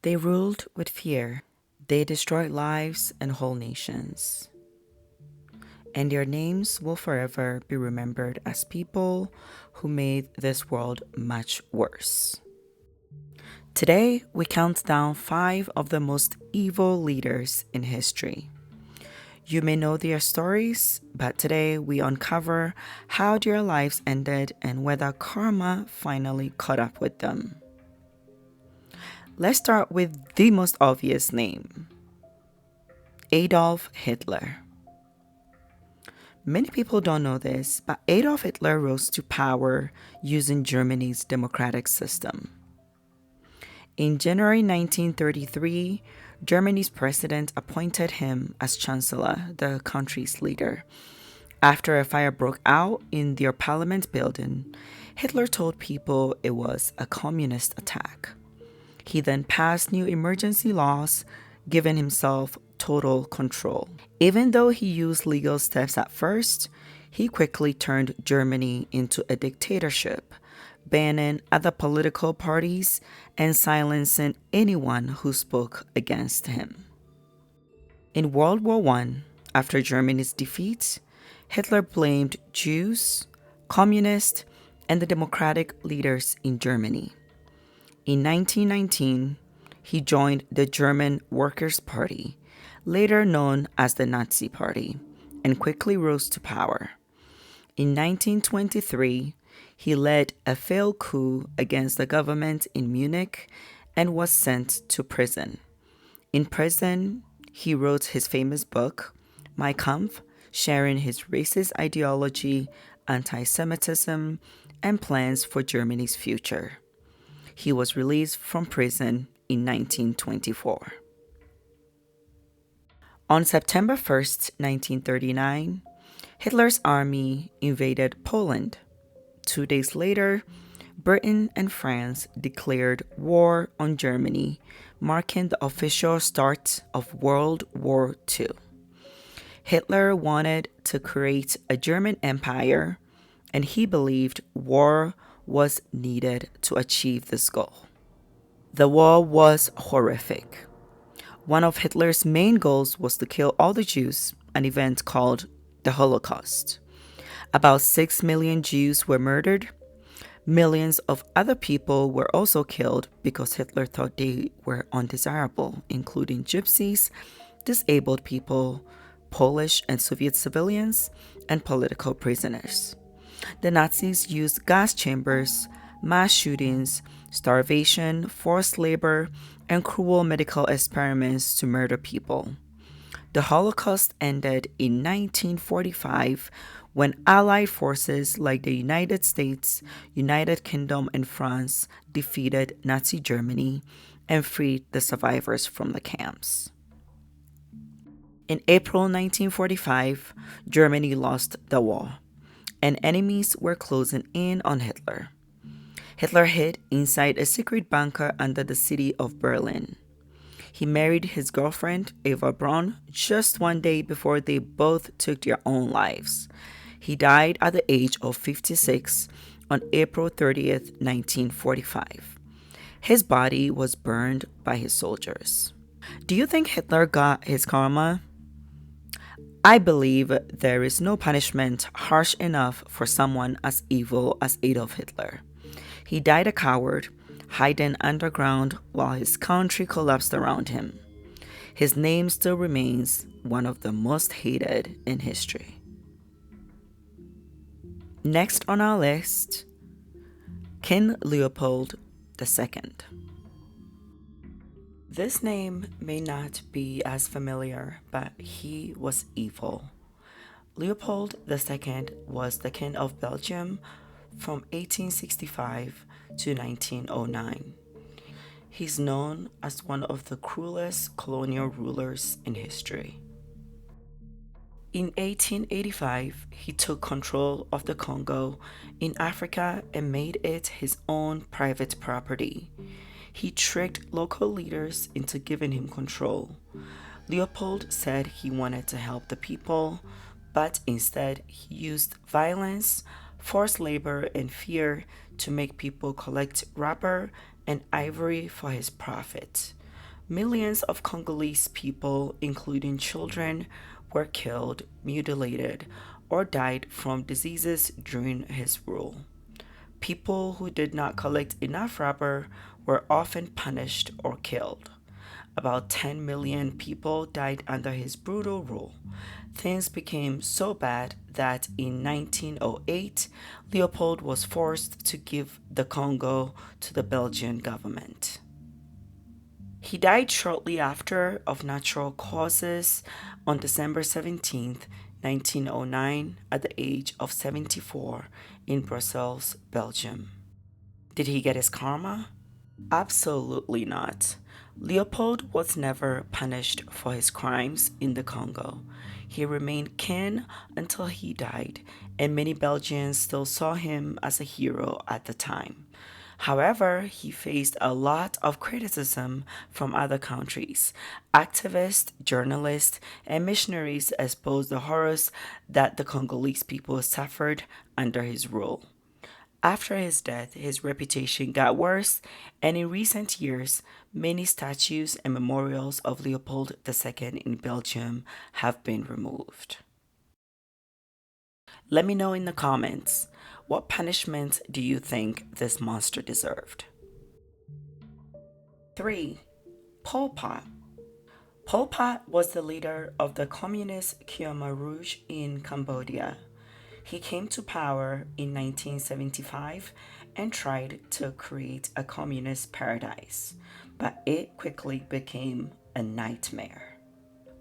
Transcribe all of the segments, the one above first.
They ruled with fear. They destroyed lives and whole nations. And their names will forever be remembered as people who made this world much worse. Today, we count down 5 of the most evil leaders in history. You may know their stories, but today we uncover how their lives ended and whether karma finally caught up with them. Let's start with the most obvious name, Adolf Hitler. Many people don't know this, but Adolf Hitler rose to power using Germany's democratic system. In January 1933, Germany's president appointed him as chancellor, the country's leader. After a fire broke out in their parliament building, Hitler told people it was a communist attack. He then passed new emergency laws, giving himself total control. Even though he used legal steps at first, he quickly turned Germany into a dictatorship, banning other political parties and silencing anyone who spoke against him. In World War I, after Germany's defeat, Hitler blamed Jews, communists, and the democratic leaders in Germany. In 1919, he joined the German Workers' Party, later known as the Nazi Party, and quickly rose to power. In 1923, he led a failed coup against the government in Munich and was sent to prison. In prison, he wrote his famous book, Mein Kampf, sharing his racist ideology, anti-Semitism, and plans for Germany's future. He was released from prison in 1924. On September 1st, 1939, Hitler's army invaded Poland. 2 days later, Britain and France declared war on Germany, marking the official start of World War II. Hitler wanted to create a German empire, and he believed war was needed to achieve this goal. The war was horrific. One of Hitler's main goals was to kill all the Jews, an event called the Holocaust. About 6 million Jews were murdered. Millions of other people were also killed because Hitler thought they were undesirable, including gypsies, disabled people, Polish and Soviet civilians, and political prisoners. The Nazis used gas chambers, mass shootings, starvation, forced labor, and cruel medical experiments to murder people. The Holocaust ended in 1945 when Allied forces like the United States, United Kingdom, and France defeated Nazi Germany and freed the survivors from the camps. In April 1945, Germany lost the war, and enemies were closing in on Hitler. Hitler hid inside a secret bunker under the city of Berlin. He married his girlfriend, Eva Braun, just one day before they both took their own lives. He died at the age of 56 on April 30th, 1945. His body was burned by his soldiers. Do you think Hitler got his karma? I believe there is no punishment harsh enough for someone as evil as Adolf Hitler. He died a coward, hiding underground while his country collapsed around him. His name still remains one of the most hated in history. Next on our list, King Leopold II. This name may not be as familiar, but he was evil. Leopold II was the King of Belgium from 1865 to 1909. He's known as one of the cruelest colonial rulers in history. In 1885, he took control of the Congo in Africa and made it his own private property. He tricked local leaders into giving him control. Leopold said he wanted to help the people, but instead he used violence, forced labor, and fear to make people collect rubber and ivory for his profit. Millions of Congolese people, including children, were killed, mutilated, or died from diseases during his rule. People who did not collect enough rubber were often punished or killed. About 10 million people died under his brutal rule. Things became so bad that in 1908, Leopold was forced to give the Congo to the Belgian government. He died shortly after of natural causes on December 17th, 1909, at the age of 74 in Brussels, Belgium. Did he get his karma? Absolutely not. Leopold was never punished for his crimes in the Congo. He remained king until he died, and many Belgians still saw him as a hero at the time. However, he faced a lot of criticism from other countries. Activists, journalists, and missionaries exposed the horrors that the Congolese people suffered under his rule. After his death, his reputation got worse, and in recent years, many statues and memorials of Leopold II in Belgium have been removed. Let me know in the comments, what punishment do you think this monster deserved? 3. Pol Pot. Pol Pot was the leader of the communist Khmer Rouge in Cambodia. He came to power in 1975 and tried to create a communist paradise, but it quickly became a nightmare.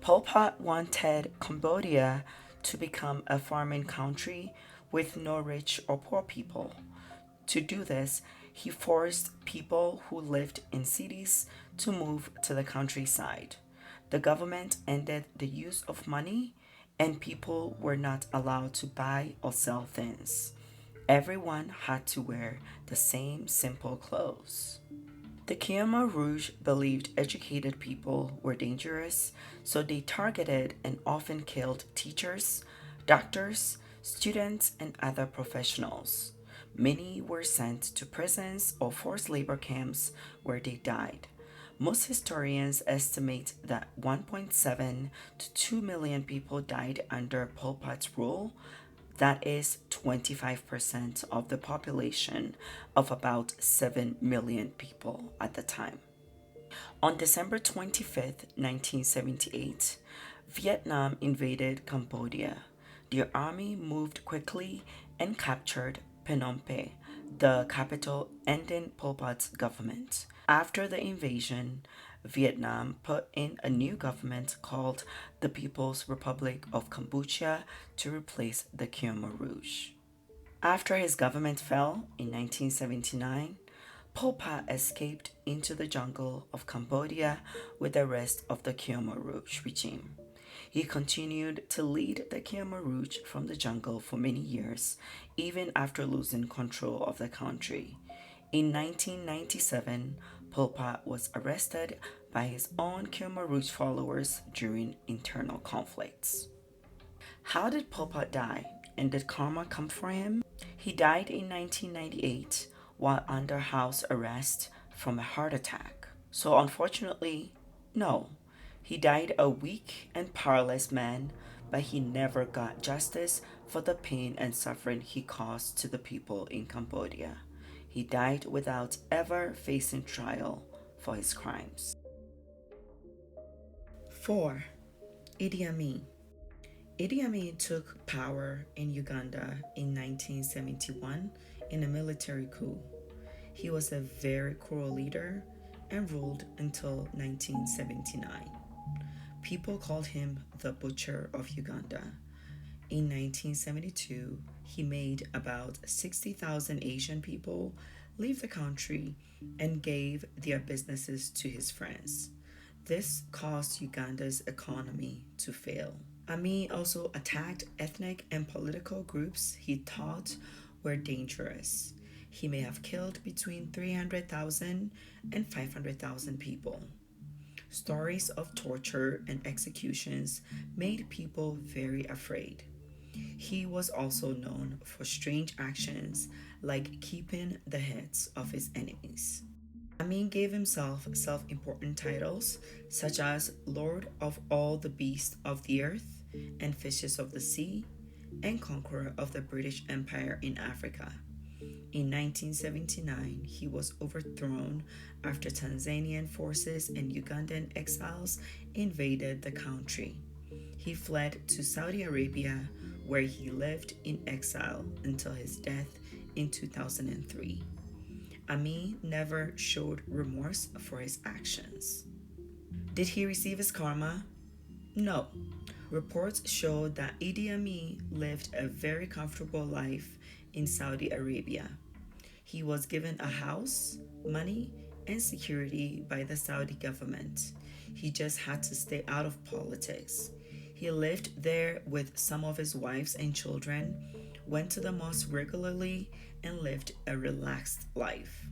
Pol Pot wanted Cambodia to become a farming country with no rich or poor people. To do this, he forced people who lived in cities to move to the countryside. The government ended the use of money, and people were not allowed to buy or sell things. Everyone had to wear the same simple clothes. The Khmer Rouge believed educated people were dangerous, so they targeted and often killed teachers, doctors, students, and other professionals. Many were sent to prisons or forced labor camps where they died. Most historians estimate that 1.7 to 2 million people died under Pol Pot's rule. That is 25% of the population of about 7 million people at the time. On December 25th, 1978, Vietnam invaded Cambodia. Their army moved quickly and captured Phnom Penh, the capital, ending Pol Pot's government. After the invasion, Vietnam put in a new government called the People's Republic of Cambodia to replace the Khmer Rouge. After his government fell in 1979, Pol Pot escaped into the jungle of Cambodia with the rest of the Khmer Rouge regime. He continued to lead the Khmer Rouge from the jungle for many years, even after losing control of the country. In 1997, Pol Pot was arrested by his own Khmer Rouge followers during internal conflicts. How did Pol Pot die, and did karma come for him? He died in 1998 while under house arrest from a heart attack. So unfortunately, no. He died a weak and powerless man, but he never got justice for the pain and suffering he caused to the people in Cambodia. He died without ever facing trial for his crimes. 4. Idi Amin. Idi Amin took power in Uganda in 1971 in a military coup. He was a very cruel leader and ruled until 1979. People called him the Butcher of Uganda. In 1972, he made about 60,000 Asian people leave the country and gave their businesses to his friends. This caused Uganda's economy to fail. Amin also attacked ethnic and political groups he thought were dangerous. He may have killed between 300,000 and 500,000 people. Stories of torture and executions made people very afraid. He was also known for strange actions like keeping the heads of his enemies. Amin gave himself self-important titles such as Lord of all the beasts of the earth and fishes of the sea and conqueror of the British Empire in Africa. In 1979, he was overthrown after Tanzanian forces and Ugandan exiles invaded the country. He fled to Saudi Arabia, where he lived in exile until his death in 2003. Amin never showed remorse for his actions. Did he receive his karma? No. Reports show that Idi Amin lived a very comfortable life in Saudi Arabia. He was given a house, money, and security by the Saudi government. He just had to stay out of politics. He lived there with some of his wives and children, went to the mosque regularly, and lived a relaxed life.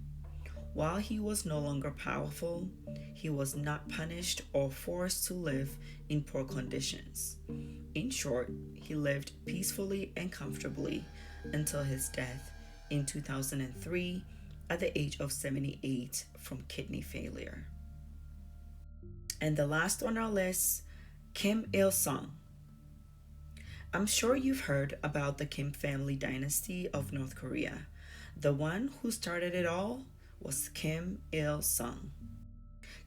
While he was no longer powerful, he was not punished or forced to live in poor conditions. In short, he lived peacefully and comfortably until his death in 2003 at the age of 78 from kidney failure. And the last on our list, Kim Il sung. I'm sure you've heard about the Kim family dynasty of North Korea. The one who started it all was Kim Il sung.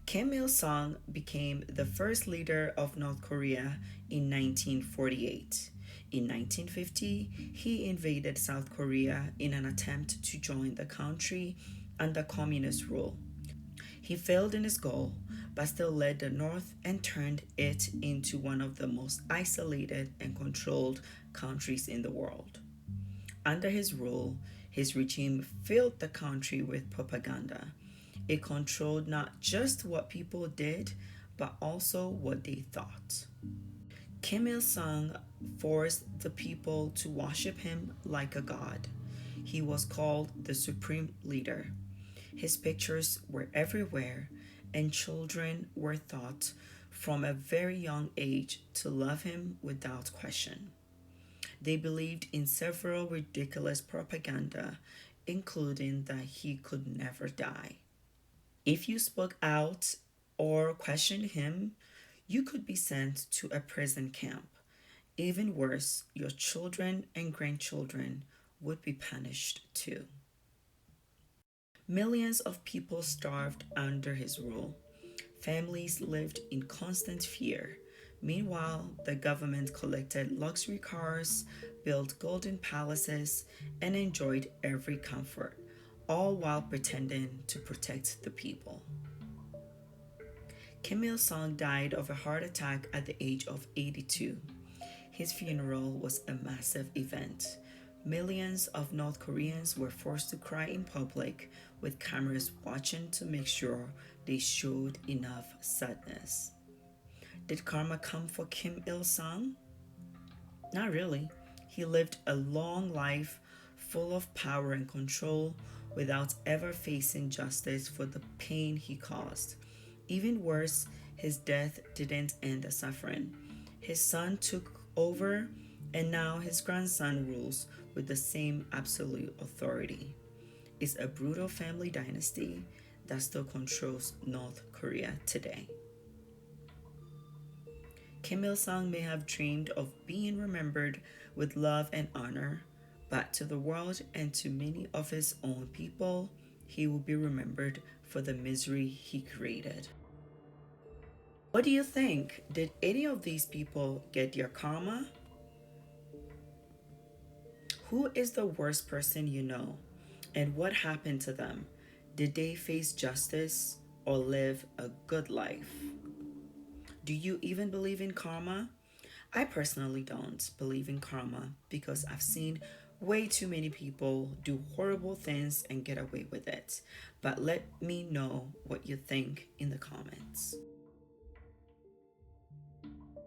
Kim Il sung became the first leader of North Korea in 1948. In 1950, he invaded South Korea in an attempt to join the country under communist rule. He failed in his goal, but still led the North and turned it into one of the most isolated and controlled countries in the world. Under his rule, his regime filled the country with propaganda. It controlled not just what people did, but also what they thought. Kim Il sung forced the people to worship him like a god. He was called the supreme leader. His pictures were everywhere, and children were taught from a very young age to love him without question. They believed in several ridiculous propaganda, including that he could never die. If you spoke out or questioned him, you could be sent to a prison camp. Even worse, your children and grandchildren would be punished too. Millions of people starved under his rule. Families lived in constant fear. Meanwhile, the government collected luxury cars, built golden palaces, and enjoyed every comfort, all while pretending to protect the people. Kim Il sung died of a heart attack at the age of 82. His funeral was a massive event. Millions of North Koreans were forced to cry in public, with cameras watching to make sure they showed enough sadness. Did karma come for Kim Il sung? Not really. He lived a long life full of power and control without ever facing justice for the pain he caused. Even worse, his death didn't end the suffering. His son took over, and now his grandson rules with the same absolute authority. It's a brutal family dynasty that still controls North Korea today. Kim Il sung may have dreamed of being remembered with love and honor, but to the world and to many of his own people, he will be remembered for the misery he created. What do you think? Did any of these people get their karma? Who is the worst person you know? And what happened to them? Did they face justice or live a good life? Do you even believe in karma? I personally don't believe in karma because I've seen way too many people do horrible things and get away with it. But let me know what you think in the comments.